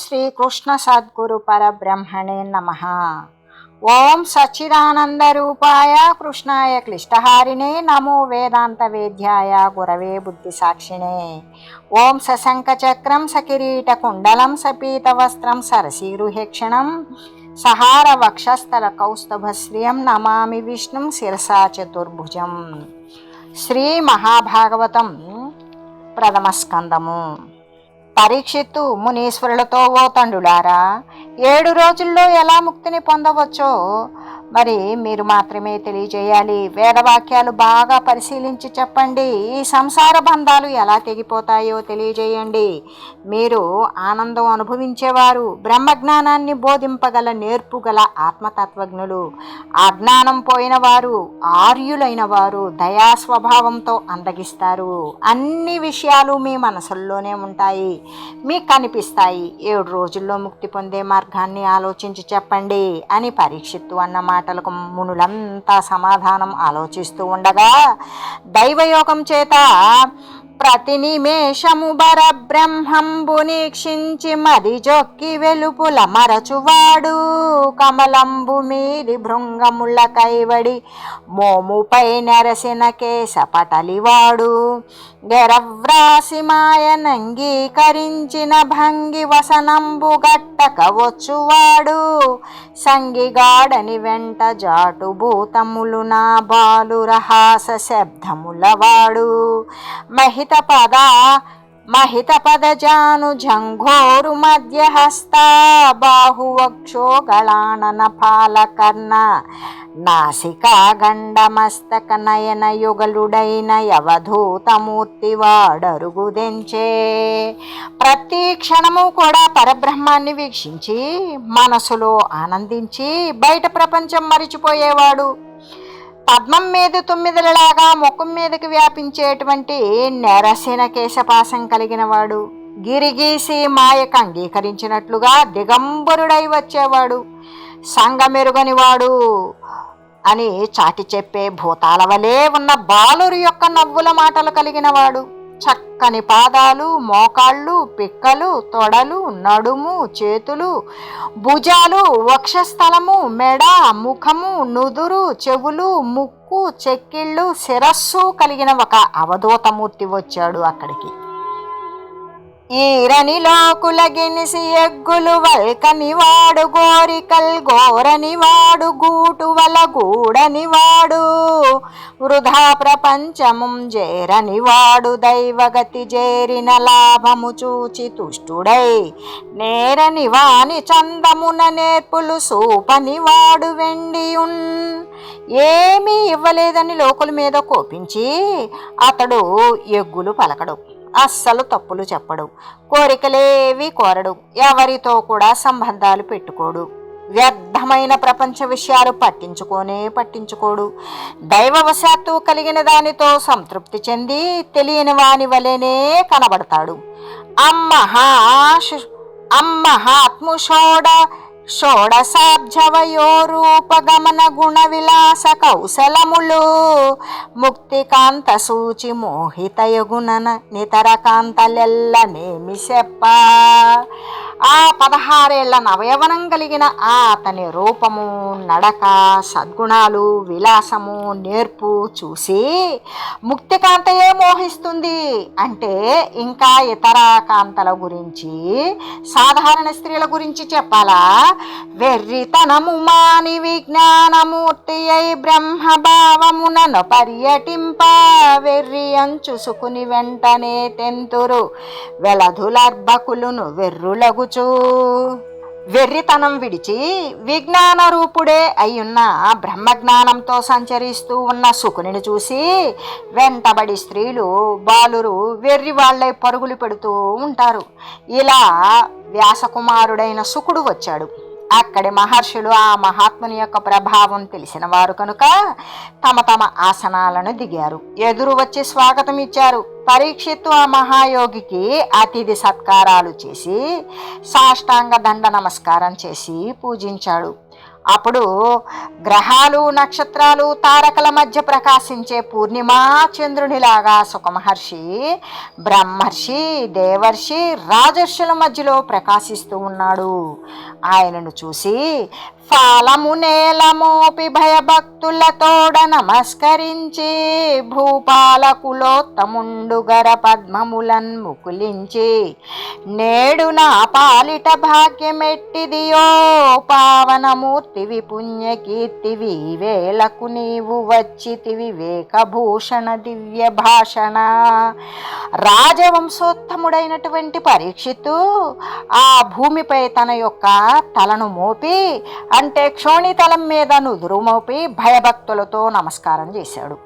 శ్రీకృష్ణ సద్గురు పరబ్రహ్మణే నమః. ఓం సచ్చిదానందరూపాయ కృష్ణాయ క్లిష్టహారిణే నమో వేదాంత వేద్యాయ గురవే బుద్ధి సాక్షిణే. ఓం సశంఖచక్రం సకిరీట కుండలం సపీతవస్త్రం సరసీరుహేక్షణం సహార వక్షస్థల కౌస్తభశ్రియం నమామి విష్ణుం శిరసా చతుర్భుజం. శ్రీ మహాభాగవతం ప్రథమ స్కందము. పరీక్షిత్తు మునీశ్వరులతో, ఓ తండ్రులారా, 7 రోజుల్లో ఎలా ముక్తిని పొందవచ్చో మరి మీరు మాత్రమే తెలియజేయాలి. వేదవాక్యాలు బాగా పరిశీలించి చెప్పండి. ఈ సంసార బంధాలు ఎలా తెగిపోతాయో తెలియజేయండి. మీరు ఆనందం అనుభవించేవారు, బ్రహ్మజ్ఞానాన్ని బోధింపగల నేర్పుగల ఆత్మతత్వజ్ఞులు, అజ్ఞానం పోయిన వారు, ఆర్యులైన వారు దయా స్వభావంతో అందగిస్తారు. అన్ని విషయాలు మీ మనసుల్లోనే ఉంటాయి, మీకు కనిపిస్తాయి. 7 రోజుల్లో ముక్తి పొందే మార్గాన్ని ఆలోచించి చెప్పండి అని పరీక్షిత్తు అన్న మాటలకు మునులంతా సమాధానం ఆలోచిస్తూ ఉండగా, దైవయోగం చేత ప్రతి నిమేషము బరబ్రహ్మంబు నీక్షించి మది జొక్కి వెలుపుల మరచువాడు, కమలంబు మీది భృంగముల కైవడి మోముపై నెరసిన కేశ పటలివాడు, గెరవ్రాసి మాయనంగీకరించిన భంగి వసనంబు గట్టక వచ్చువాడు, సంగిగాడని వెంట జాటు భూతములు నా బాలు రహాస శబ్దములవాడు, మహిత పద జాను జంఘోరు మధ్యహస్త బాహువక్షో గళానన పాలకర్ణ నాసికా గండమస్తక నయన యుగలుడైన యవధూతమూర్తి వాడరుగుదెంచే. ప్రతి క్షణము కూడా పరబ్రహ్మాన్ని వీక్షించి మనసులో ఆనందించి బయట ప్రపంచం మరిచిపోయేవాడు, పద్మం మీద 9లాగా ముఖం మీదకి వ్యాపించేటువంటి నెరసిన కేశపాసం కలిగిన వాడు, గిరిగీసి మాయకు అంగీకరించినట్లుగా దిగంబరుడై వచ్చేవాడు, సంగమెరుగని వాడు అని చాటి చెప్పే భూతాల వలె ఉన్న బాలురు యొక్క నవ్వుల మాటలు కలిగిన వాడు, చక్కని పాదాలు, మోకాళ్ళు, పిక్కలు, తొడలు, నడుము, చేతులు, భుజాలు, వక్షస్థలము, మెడ, ముఖము, నుదురు, చెవులు, ముక్కు, చెక్కిళ్ళు, శిరస్సు కలిగిన ఒక అవధూతమూర్తి వచ్చాడు అక్కడికి. ఈరని లోకులగినిసి ఎగ్గులు వల్కని వాడు, గోరికల్ గోరని వాడు, గూటు వల గూడని వాడు, వృధా ప్రపంచముం జేరని వాడు, దైవగతి జేరిన లాభము చూచి తుష్టుడై నేరని వాని చందమున నేర్పులు సూపని వాడు, వెండియున్ ఏమీ ఇవ్వలేదని లోకుల మీద కోపించి అతడు ఎగ్గులు పలకడు, అస్సలు తప్పులు చెప్పడు, కోరికలేవి కోరడు, ఎవరితో కూడా సంబంధాలు పెట్టుకోడు, వ్యర్థమైన ప్రపంచ విషయాలు పట్టించుకోడు, దైవవశాత్తు కలిగిన దానితో సంతృప్తి చెంది తెలియని వాని వలెనే కనబడతాడు. షోడశాబ్జవయో రూపగమన గుణ విలాస కౌశలములు, ముక్తికాంత సూచి మోహితయగుణన నితర కాంతలెల్లనేమి చెప్ప. ఆ 16 నవయవనం కలిగిన ఆ అతని రూపము, నడక, సద్గుణాలు, విలాసము, నేర్పు చూసి ముక్తికాంతయే మోహిస్తుంది. అంటే ఇంకా ఇతర కాంతల గురించి, సాధారణ స్త్రీల గురించి చెప్పాలా? వెర్రితనము మాని విజ్ఞానమూర్తి అయి బ్రహ్మభావమునను పర్యటింప, వెర్రి అంచుసుకుని వెంటనే తెంతురు వెలధులర్భకులును వెర్రులగుచు. వెర్రితనం విడిచి విజ్ఞాన రూపుడే అయ్యున్న బ్రహ్మజ్ఞానంతో సంచరిస్తూ ఉన్న శుకుని చూసి వెంటబడి స్త్రీలు, బాలురు వెర్రి వాళ్ళై పరుగులు పెడుతూ ఉంటారు. ఇలా వ్యాసకుమారుడైన శుకుడు వచ్చాడు. అక్కడి మహర్షులు ఆ మహాత్ముని యొక్క ప్రభావం తెలిసిన వారు కనుక తమ తమ ఆసనాలను దిగారు, ఎదురు వచ్చి స్వాగతం ఇచ్చారు. పరీక్షిత్తు ఆ మహాయోగికి అతిథి సత్కారాలు చేసి సాష్టాంగ దండ నమస్కారం చేసి పూజించాడు. అప్పుడు గ్రహాలు నక్షత్రాలు తారకల మధ్య ప్రకాశించే పూర్ణిమా చంద్రునిలాగా సుఖమహర్షి బ్రహ్మర్షి దేవర్షి రాజర్షుల మధ్యలో ప్రకాశిస్తూ ఉన్నాడు. ఆయనను చూసి ఫాలము నేలమోపి భయభక్తులతోడ నమస్కరించి భూపాలకులోత్తముండు గర పద్మములన్ ముకులించి నేడు నా పాలిట భాగ్యమెట్టిదియో పావనమూర్తివి పుణ్యకీర్తివి వేలకు నీవు వచ్చితివి వేకభూషణ దివ్య భాషణ. రాజవంశోత్తముడైనటువంటి పరీక్షిత్తు ఆ భూమిపై తన యొక్క తలను మోపి అంటే క్షోణితలం మీద నుదురు మోపి భయభక్తులతో నమస్కారం చేశాడు.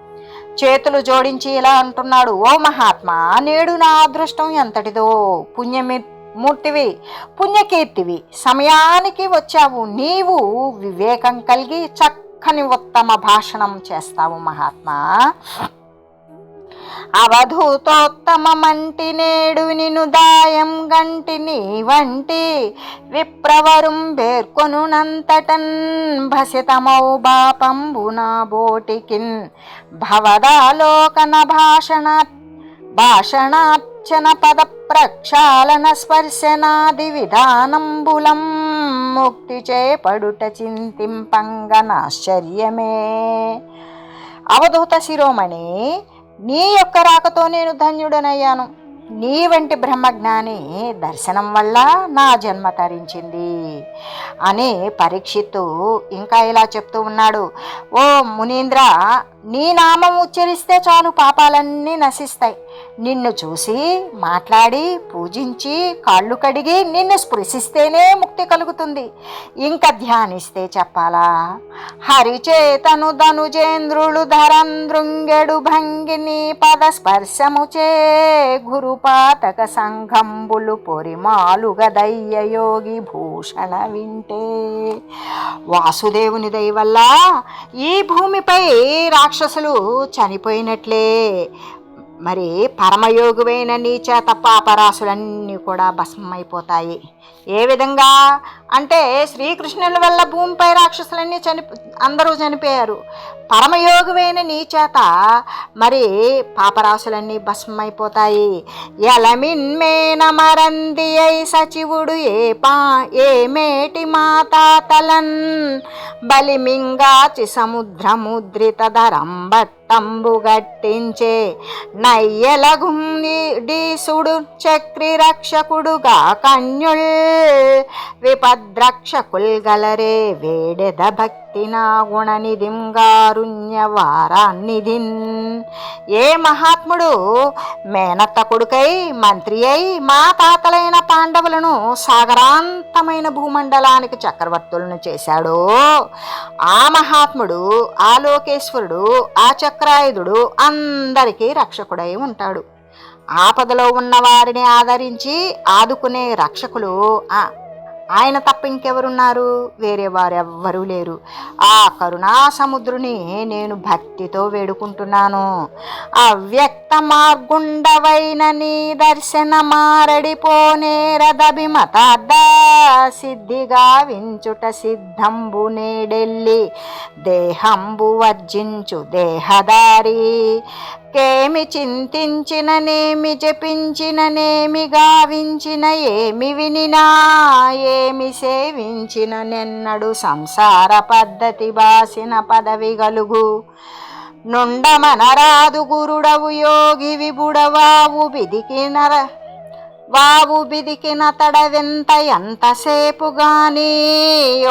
చేతులు జోడించి ఇలా అంటున్నాడు, ఓ మహాత్మా, నేడు నా అదృష్టం ఎంతటిదో, పుణ్యమూర్తివి పుణ్యకీర్తివి, సమయానికి వచ్చావు. నీవు వివేకం కలిగి చక్కని ఉత్తమ భాషణం చేస్తావు మహాత్మా. అవధూతోత్తమంటి నేడు నిను దాయం గంటి నీ వంటి విప్రవరుం పేర్కొనునంతటన్ భసితమౌ బాపంబునా బోటికిన్ భవదాలోకన భాషణార్చన పద ప్రక్షాళన స్పర్శనాది విధానంబులం ముక్తి చేపడుట చింతింపంగనాశ్చర్యమే. అవధూత శిరోమణి, నీ యొక్క రాకతో నేను ధన్యుడనయ్యాను. నీ వంటి బ్రహ్మజ్ఞాని దర్శనం వల్ల నా జన్మ తరించింది అని పరీక్షిత్తు ఇంకా ఇలా చెప్తూ ఉన్నాడు. ఓ మునీంద్ర, నీ నామం ఉచ్చరిస్తే చాలు పాపాలన్నీ నశిస్తాయి. నిన్ను చూసి మాట్లాడి పూజించి కాళ్ళు కడిగి నిన్ను స్పృశిస్తేనే ముక్తి కలుగుతుంది. ఇంకా ధ్యానిస్తే చెప్పాలా? హరిచేతను ధనుజేంద్రులు ధరందృంగెడు భంగిని పద స్పర్శముచే గురుపాతక సంఘంబులు పొరిమాలుగదయ్య యోగి భూషణ వింటే. వాసుదేవుని దయ వల్ల ఈ భూమిపై రాక్షసులు చనిపోయినట్లే. మరి పరమయోగువైన నీ చేత పాపరాశులన్నీ కూడా భస్మైపోతాయి. ఏ విధంగా అంటే శ్రీకృష్ణుల వల్ల భూమిపై రాక్షసులన్నీ అందరూ చనిపోయారు. పరమయోగువైన నీ చేత మరి పాపరాశులన్నీ భస్మైపోతాయి. ఎలమిన్మేన మరంది అయి సచివుడు ఏ మేటి మాతాతలన్ బలిమింగాచి సముద్రముద్రిత ధరంబట్టంబు గట్టించే నయ్యలగుండీసుడు చక్రి రక్షకుడుగా కన్యుల్ విపద్రక్షకుల్ గలరే వేడెద భక్తి నా గుణనిధింగారుణ్యవారాన్నిధిన్. ఏ మహాత్ముడు మేనత్త కొడుకై మంత్రి అయి మా తాతలైన పాండవులను సాగరాంతమైన భూమండలానికి చక్రవర్తులను చేశాడో ఆ మహాత్ముడు, ఆ లోకేశ్వరుడు, ఆ చక్రాయుధుడు అందరికీ రక్షకుడై ఉంటాడు. ఆపదలో ఉన్న వారిని ఆదరించి ఆదుకునే రక్షకులు ఆయన తప్ప ఇంకెవరున్నారు? వేరే వారెవ్వరూ లేరు. ఆ కరుణా సముద్రుని నేను భక్తితో వేడుకుంటున్నాను. అవ్యక్త మార్గుండవైన నీ దర్శన మారడిపోనేరదభిమతార్థ సిద్ధిగా వించుట సిద్ధంబు నేడెల్లి దేహంబు వర్జించు దేహదారి. కేమి చింతించిననేమి జపించిననేమి గావించిన ఏమి వినినా ఏమి సేవించిన నెన్నడు సంసార పద్ధతి బాసిన పదవి గలుగు. నుండమనరాదు గురుడవు యోగి విబుడవావు బిదికిన తడవెంత ఎంతసేపు గాని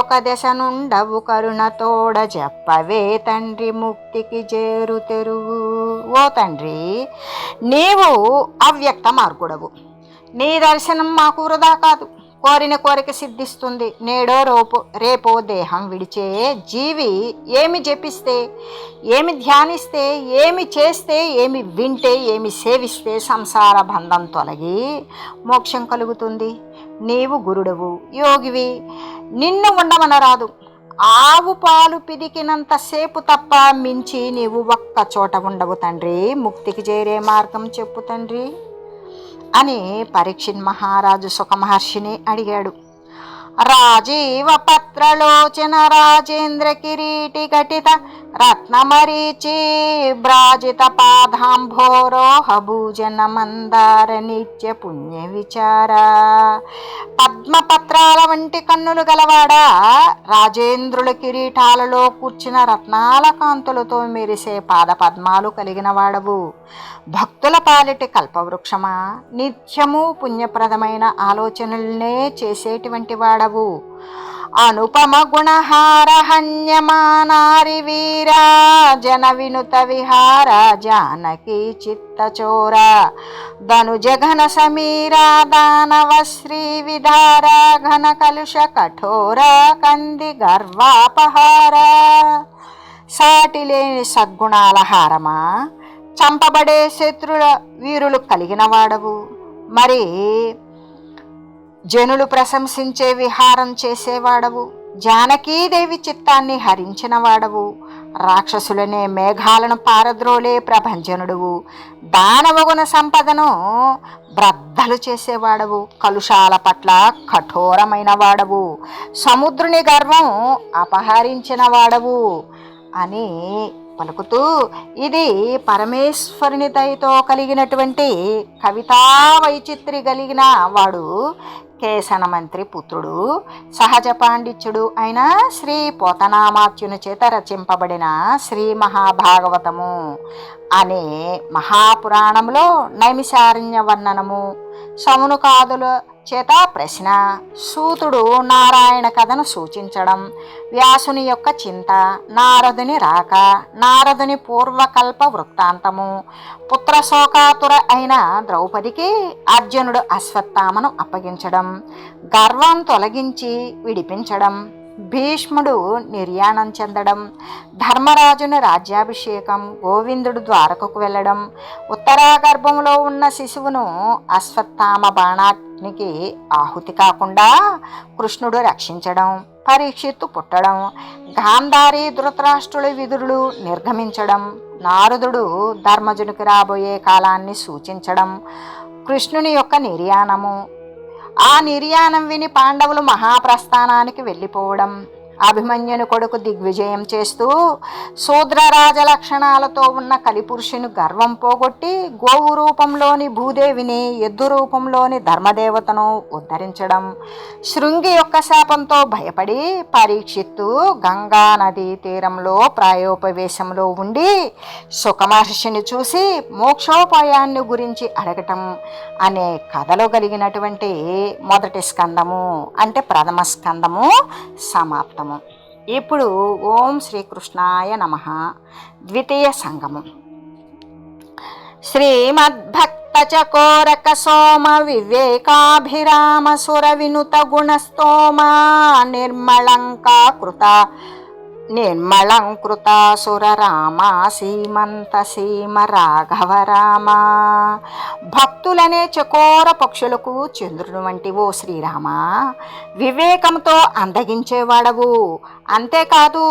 ఒక దశ నుండవు కరుణతోడ చెప్పవే తండ్రి ముక్తికి చేరు తెరువు. ఓ తండ్రి, నీవు అవ్యక్త మార్గుడవు. నీ దర్శనం మాకు వృధా కాదు. కోరిన కోరిక సిద్ధిస్తుంది. నేడో రేపో దేహం విడిచే జీవి ఏమి జపిస్తే, ఏమి ధ్యానిస్తే, ఏమి చేస్తే, ఏమి వింటే, ఏమి సేవిస్తే సంసార బంధం తొలగి మోక్షం కలుగుతుంది. నీవు గురుడవు, యోగివి. నిన్ను ఉండమనరాదు. ఆవు పాలు పిదికినంతసేపు తప్ప మించి నీవు ఒక్క చోట ఉండవు తండ్రి. ముక్తికి చేరే మార్గం చెప్పు తండ్రి అని పరీక్షిత్ మహారాజు సుఖమహర్షిని అడిగాడు. రాజీవ పత్రలోచన రాజేంద్ర కిరీటి ఘటిత రత్నమరీచి భ్రాజిత పాదాంభోరోహ భూజన మందార నిత్య పుణ్య విచార. పద్మపత్రాల వంటి కన్నులు గలవాడా, రాజేంద్రుల కిరీటాలలో కూర్చిన రత్నాల కాంతులతో మెరిసే పాద పద్మాలు కలిగిన వాడవు. భక్తుల పాలిటి కల్పవృక్షమా, నిత్యము పుణ్యప్రదమైన ఆలోచనలనే చేసేటువంటి వాడవు. అనుపమ గుణహార హన్యమానారి వీరా జన వినుత విహార జానకి చిత్తచోర ధనుజఘన సమీరా దానవ శ్రీ విధార ఘన కలుష కఠోర కంది గర్వాపహార. సాటి లేని సద్గుణాల హారమా, చంపబడే శత్రుల వీరులు కలిగిన వాడవు. మరి జనులు ప్రశంసించే విహారం చేసేవాడవు. జానకీదేవి చిత్తాన్ని హరించిన వాడవు. రాక్షసులనే మేఘాలను పారద్రోలే ప్రభంజనుడువు. దానవగుణ సంపదను బ్రద్దలు చేసేవాడవు. కలుషాల పట్ల కఠోరమైన వాడవు. సముద్రుని గర్వం అపహరించిన వాడవు అని పలుకుతూ, ఇది పరమేశ్వరుని దయతో కలిగినటువంటి కవితా వైచిత్రి కలిగిన వాడు, కేసన మంత్రి పుత్రుడు, సహజ పాండిత్యుడు అయిన శ్రీ పోతనామాత్యుని చేత రచింపబడిన శ్రీ మహాభాగవతము అనే మహాపురాణంలో నైమిషారణ్య వర్ణనము, సౌనకాదుల చేత ప్రశ్న, సూతుడు నారాయణ కథను సూచించడం, వ్యాసుని యొక్క చింత, నారదుని రాక, నారదుని పూర్వకల్ప వృత్తాంతము, పుత్రశోకాతుర అయిన ద్రౌపదికి అర్జునుడు అశ్వత్థామను అప్పగించడం, గర్వం తొలగించి విడిపించడం, భీష్ముడు నిర్యాణం చెందడం, ధర్మరాజుని రాజ్యాభిషేకం, గోవిందుడు ద్వారకకు వెళ్ళడం, ఉత్తరాగర్భంలో ఉన్న శిశువును అశ్వత్థామ బాణానికి ఆహుతి కాకుండా కృష్ణుడు రక్షించడం, పరీక్షిత్తు పుట్టడం, గాంధారి ధృతరాష్ట్రుల విదురులు నిర్గమించడం, నారదుడు ధర్మజునికి రాబోయే కాలాన్ని సూచించడం, కృష్ణుని యొక్క నిర్యాణము, ఆ నిర్యాణం విని పాండవులు మహాప్రస్థానానికి వెళ్ళిపోవడం, అభిమన్యుని కొడుకు దిగ్విజయం చేస్తూ శూద్రరాజ లక్షణాలతో ఉన్న కలిపురుషుని గర్వం పోగొట్టి గోవు రూపంలోని భూదేవిని, ఎద్దు రూపంలోని ధర్మదేవతను ఉద్ధరించడం, శృంగి యొక్క శాపంతో భయపడి పరీక్షిత్తు గంగా నదీ తీరంలో ప్రాయోపవేశంలో ఉండి సుఖమహర్షిని చూసి మోక్షోపాయాన్ని గురించి అడగటం అనే కథలో కలిగినటువంటి మొదటి స్కందము అంటే ప్రథమ స్కందము సమాప్తం. ఇప్పుడు ఓం శ్రీకృష్ణాయ నమః. ద్వితీయ సంగమం. శ్రీమద్భక్త చకోరక సోమ వివేకాభిరామ సుర వినుత గుణస్తోమ నిర్మళంకృత సుర రామ సీమంత సీమ రాఘవ రామ. భక్తులనే చకోర పక్షులకు చంద్రుని వంటి ఓ శ్రీరామ, వివేకంతో అందగించేవాడవు. అంతేకాదు,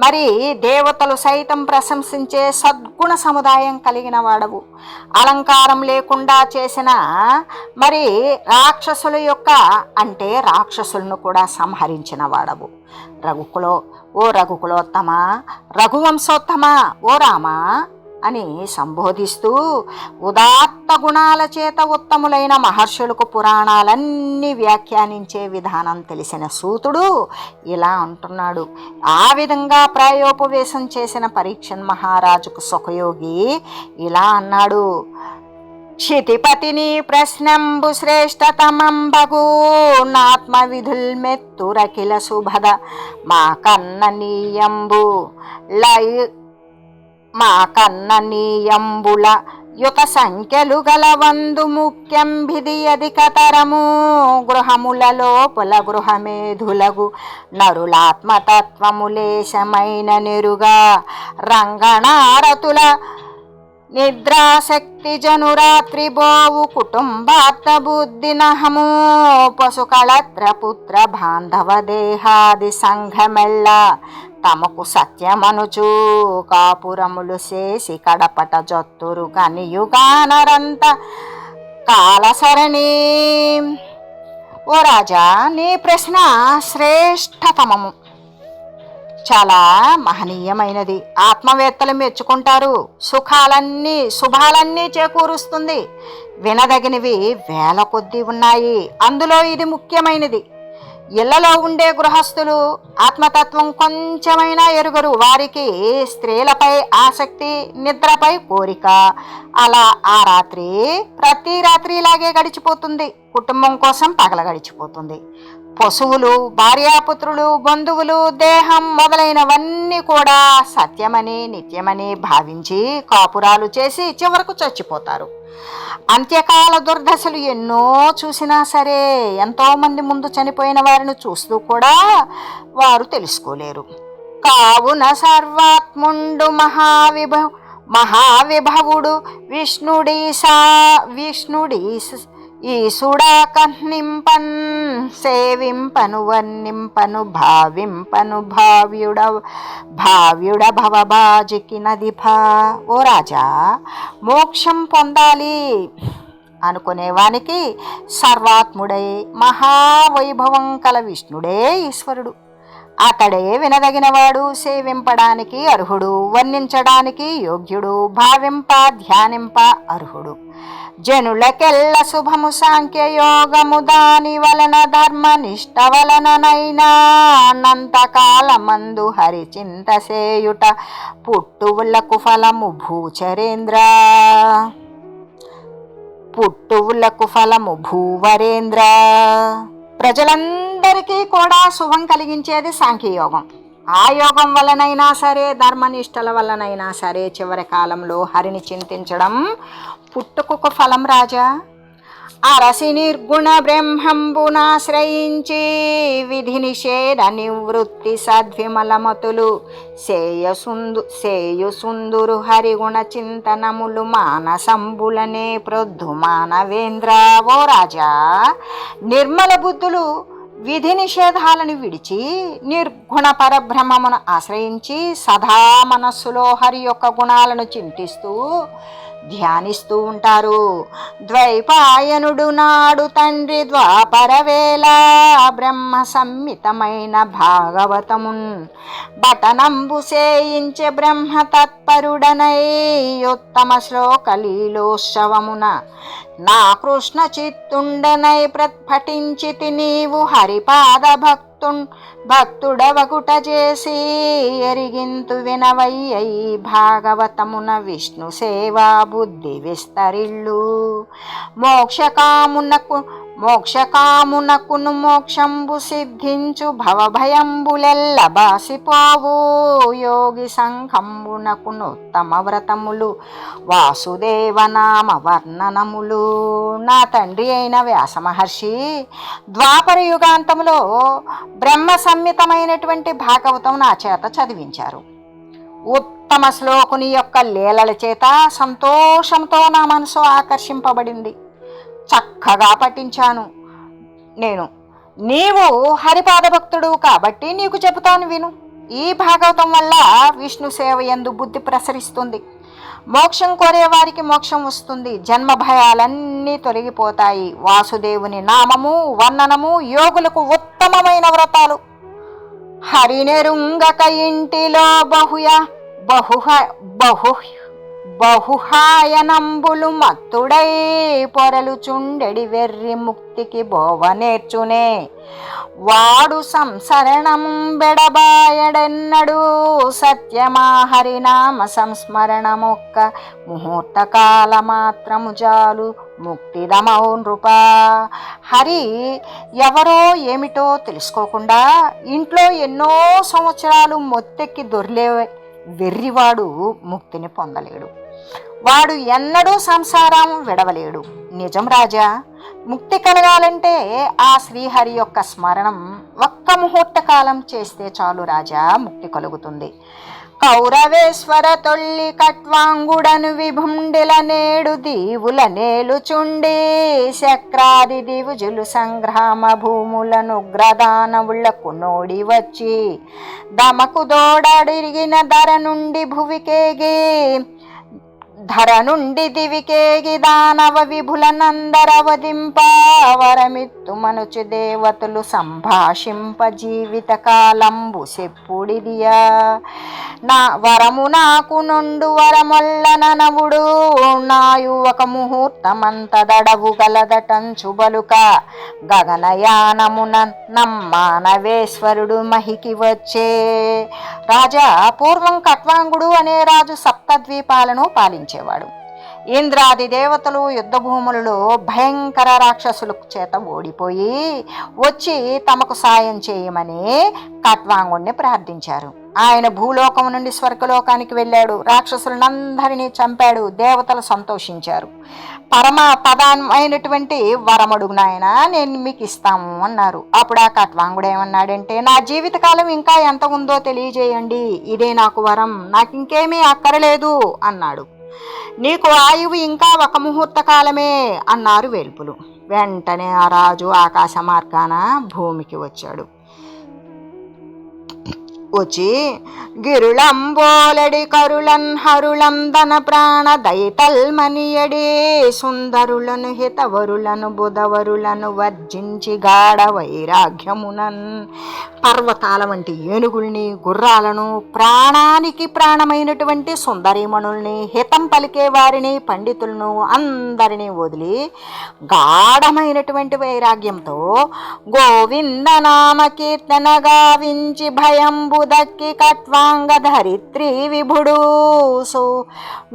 మరి దేవతలు సైతం ప్రశంసించే సద్గుణ సముదాయం కలిగిన వాడవు. అలంకారం లేకుండా చేసిన మరి రాక్షసుల యొక్క అంటే రాక్షసులను కూడా సంహరించిన వాడవు. ఓ రఘుకులోత్తమ, రఘువంశోత్తమ, ఓ రామ అని సంబోధిస్తూ ఉదాత్త గుణాల చేత ఉత్తములైన మహర్షులకు పురాణాలన్నీ వ్యాఖ్యానించే విధానం తెలిసిన సూతుడు ఇలా అంటున్నాడు. ఆ విధంగా ప్రాయోపవేశం చేసిన పరీక్షన్ మహారాజుకు సుఖయోగి ఇలా అన్నాడు. క్షితిపతిని ప్రశ్నంబు శ్రేష్టతమంబగు నాత్మ విధుల్మెత్తురకిల సుభద మా కన్న నీయంబుల యుత సంఖ్యలు గలవందు ముఖ్యం భిది అధికతరము గృహములలో పుల గృహమేధులగు నరులాత్మతత్వములేశమైన నెరుగా రంగణారతుల నిద్రాశక్తి జనురాత్రి బోవు కుటుంబార్థ బుద్ధి నహము పశుకళత్ర పుత్ర బాంధవ దేహాది సంఘమెళ్ళ తమకు సత్యమనుచు కాపురములు చేసి కడపట జొత్తురు గనియుగానరంత కాలసరణి ఓ రాజా, నీ ప్రశ్న శ్రేష్టతమము, చాలా మహనీయమైనది. ఆత్మవేత్తలు మెచ్చుకుంటారు. శుభాలన్నీ చేకూరుస్తుంది. వినదగినవి వేల కొద్దీ ఉన్నాయి. అందులో ఇది ముఖ్యమైనది. ఇళ్లలో ఉండే గృహస్థులు ఆత్మతత్వం కొంచెమైనా ఎరుగరు. వారికి స్త్రీలపై ఆసక్తి, నిద్రపై కోరిక. అలా ఆ రాత్రి ప్రతి రాత్రి ఇలాగే గడిచిపోతుంది. కుటుంబం కోసం పగల గడిచిపోతుంది. పశువులు, భార్యాపుత్రులు, బంధువులు, దేహం మొదలైనవన్నీ కూడా సత్యమని, నిత్యమని భావించి కాపురాలు చేసి చివరకు చచ్చిపోతారు. అంత్యకాల దుర్దశలు ఎన్నో చూసినా సరే ఎంతోమంది ముందు చనిపోయిన వారిని చూస్తూ కూడా వారు తెలుసుకోలేరు. కావున సర్వాత్ముండు మహావిభవుడు విష్ణుడి ఈసుడా కన్నింపన్ సేవింపను వర్ణింపను భావింపను భావ్యుడ భవభాజికి నదిభా. ఓ రాజా, మోక్షం పొందాలి అనుకునేవానికి సర్వాత్ముడై మహావైభవం కల విష్ణుడే ఈశ్వరుడు. అతడే వినదగినవాడు, సేవింపడానికి అర్హుడు, వర్ణించడానికి యోగ్యుడు, భావింప ధ్యానింప అర్హుడు. జనులకెల్ల శుభము సాంఖ్యయోగము, దాని వలన ధర్మనిష్ట వలననైనా అనంతకాలమందు హరిచింత సేయుట పుట్టువులకు ఫలము భూచరేంద్ర, పుట్టువులకు ఫలము భూవరేంద్ర. ప్రజలందరికీ కూడా శుభం కలిగించేది సాంఖ్యయోగం. ఆ యోగం వలనైనా సరే, ధర్మనిష్టల వలనైనా సరే చివరి కాలంలో హరిని చింతించడం పుట్టుకు ఫలం రాజా. అరసి నిర్గుణ బ్రహ్మంబునాశ్రయించి విధి నిషేధ నివృత్తి సద్విమలమతులు సేయుసుందురు హరిగుణ చింతనములు మానసంబులనే ప్రొద్దు మానవేంద్ర. ఓ రాజా, నిర్మల బుద్ధులు విధి నిషేధాలను విడిచి నిర్గుణ పరబ్రహ్మమును ఆశ్రయించి సదా మనస్సులో హరి యొక్క గుణాలను చింతిస్తూ ధ్యానిస్తూ ఉంటారు. ద్వైపాయనుడు నాడు తండ్రి ద్వాపరవేళ బ్రహ్మ సంహితమైన భాగవతమున్ బటనంబు సేయించే బ్రహ్మ తత్పరుడనై ఉత్తమ శ్లోకలీలోత్సవమున నా కృష్ణ చిత్తుండనై ప్రత్పఠించితి నీవు హరిపాద భక్తుడవగుట చేసి ఎరిగింతు వినవయ్యై భాగవతమున విష్ణు సేవా బుద్ధి విస్తరిల్లు. మోక్షకామునకును మోక్షంబు సిద్ధించు భవభయంబులెల్ల బాసిపోవు యోగి సంఘంబునకును ఉత్తమ వ్రతములు వాసుదేవనామ వర్ణనములు. నా తండ్రి అయిన వ్యాస మహర్షి ద్వాపర యుగాంతములో బ్రహ్మ సంహితమైనటువంటి భాగవతం నా చేత చదివించారు. ఉత్తమ శ్లోకుని యొక్క లీలల చేత సంతోషంతో నా మనసు ఆకర్షింపబడింది. చక్కగా పఠించాను. నీవు హరిపాద భక్తుడు కాబట్టి నీకు చెబుతాను విను. ఈ భాగవతం వల్ల విష్ణు సేవ యందు బుద్ధి ప్రసరిస్తుంది. మోక్షం కోరే వారికి మోక్షం వస్తుంది. జన్మ భయాలన్నీ తొలగిపోతాయి. వాసుదేవుని నామము వర్ణనము యోగులకు ఉత్తమమైన వ్రతాలు. హరినెరుంగక ఇంటిలో బహుహాయనంబులు మత్తుడై పొరలు చుండెడి వెర్రి ముక్తికి బోవ నేర్చునే వాడు సంసరణం బెడబాయడెన్నడు సత్యమా హరినామ సంస్మరణమొక్క ముహూర్తకాల మాత్రము జాలు ముక్తిదమౌ నృపా. హరి ఎవరో ఏమిటో తెలుసుకోకుండా ఇంట్లో ఎన్నో సంవత్సరాలు మొత్తెక్కి దొర్లే వెర్రివాడు ముక్తిని పొందలేడు. వాడు ఎన్నడూ సంసారం విడవలేడు. నిజం రాజా, ముక్తి కలగాలంటే ఆ శ్రీహరి యొక్క స్మరణం ఒక్క ముహూర్త కాలం చేస్తే చాలు రాజా, ముక్తి కలుగుతుంది. కౌరవేశ్వర తొల్లి కట్వాంగుడను విభుండిల నేడు దీవుల నేలుచుండి శక్రాది దివుజులు సంగ్రామ భూములను గ్రదానవుళ్లకు నోడి వచ్చి దమకు దోడడిరిగిన ధర నుండి దివికేగి దానవ విభులనందరవదింప వరమిత్తు మనుచు దేవతలు సంభాషింప జీవిత కాలంబు సెప్పుడిదియా. నా వరము నాకు నుండు వరమొల్లననవుడు నాయు ఒక ముహూర్తమంతదడవు గలదటంచు బలుక గగనయానమున నమ్మానవేశ్వరుడు మహికి వచ్చే. రాజా పూర్వం కట్వాంగుడు అనే రాజు సప్తద్వీపాలను పాలించేవాడు. ఇంద్రాది దేవతలు యుద్ధభూములలో భయంకర రాక్షసుల చేత ఓడిపోయి వచ్చి తమకు సాయం చేయమని కట్వాంగుణ్ణి ప్రార్థించారు. ఆయన భూలోకం నుండి స్వర్గలోకానికి వెళ్ళాడు. రాక్షసులందరినీ చంపాడు. దేవతలు సంతోషించారు. పరమ పదామైనటువంటి వరమడుగు నాయన, నేను మీకు ఇస్తాము అన్నారు. అప్పుడు ఆ కట్వాంగుడు ఏమన్నాడంటే, నా జీవితకాలం ఇంకా ఎంత ఉందో తెలియజేయండి, ఇదే నాకు వరం, నాకు ఇంకేమీ అక్కరలేదు అన్నాడు. నీకు ఆయువు ఇంకా ఒక ముహూర్త కాలమే అన్నారు వేల్పులు. వెంటనే ఆ రాజు ఆకాశ మార్గాన భూమికి వచ్చాడు. వచ్చి గిరుళంబోలడి కరుళన్ హరుళం ధన ప్రాణ దైతల్మనియడి సుందరులను హితవరులను బుధవరులను వర్జించి గాఢ వైరాగ్యమునన్ పర్వతాల వంటి ఏనుగుల్ని గుర్రాలను ప్రాణానికి ప్రాణమైనటువంటి సుందరీమణుల్ని హితం పలికే వారిని పండితులను అందరినీ వదిలి గాఢమైనటువంటి వైరాగ్యంతో గోవింద నామ కీర్తన గావించి భయంబు దక్కి కట్వాంగ ధరిత్రి విభుడు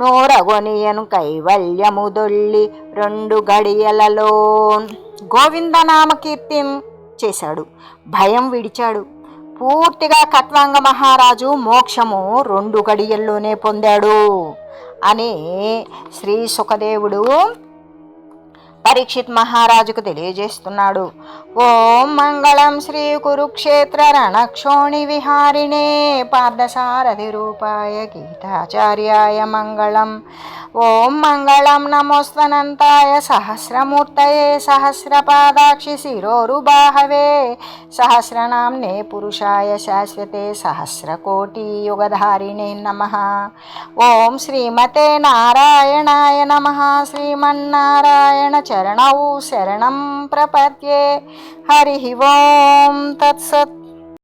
నోరగొనియను కైవల్యము దొల్లి 2 గడియలలో గోవిందనామ కీర్తి చేశాడు. భయం విడిచాడు. పూర్తిగా కట్వాంగ మహారాజు మోక్షము 2 గడియల్లోనే పొందాడు అని శ్రీ సుఖదేవుడు పరీక్షిత్ మహారాజుకు తెలియజేస్తున్నాడు. ఓం మంగళం శ్రీ కురుక్షేత్ర రణక్షోణి విహారిణే పార్థసారథి రూపాయ గీతాచార్యాయ మంగళం. ఓం మంగళం నమోస్త్వనంతాయ సహస్రమూర్తయే సహస్రపాదాక్షి శిరోరుబాహవే సహస్రనామ్నే పురుషాయ శాశ్వతే సహస్రకోటి యుగధారిణే నమః. ఓం శ్రీమతే నారాయణాయ నమః. శ్రీమన్నారాయణ చరణౌ శరణం ప్రపద్యే. హరి ఓం తత్సత్.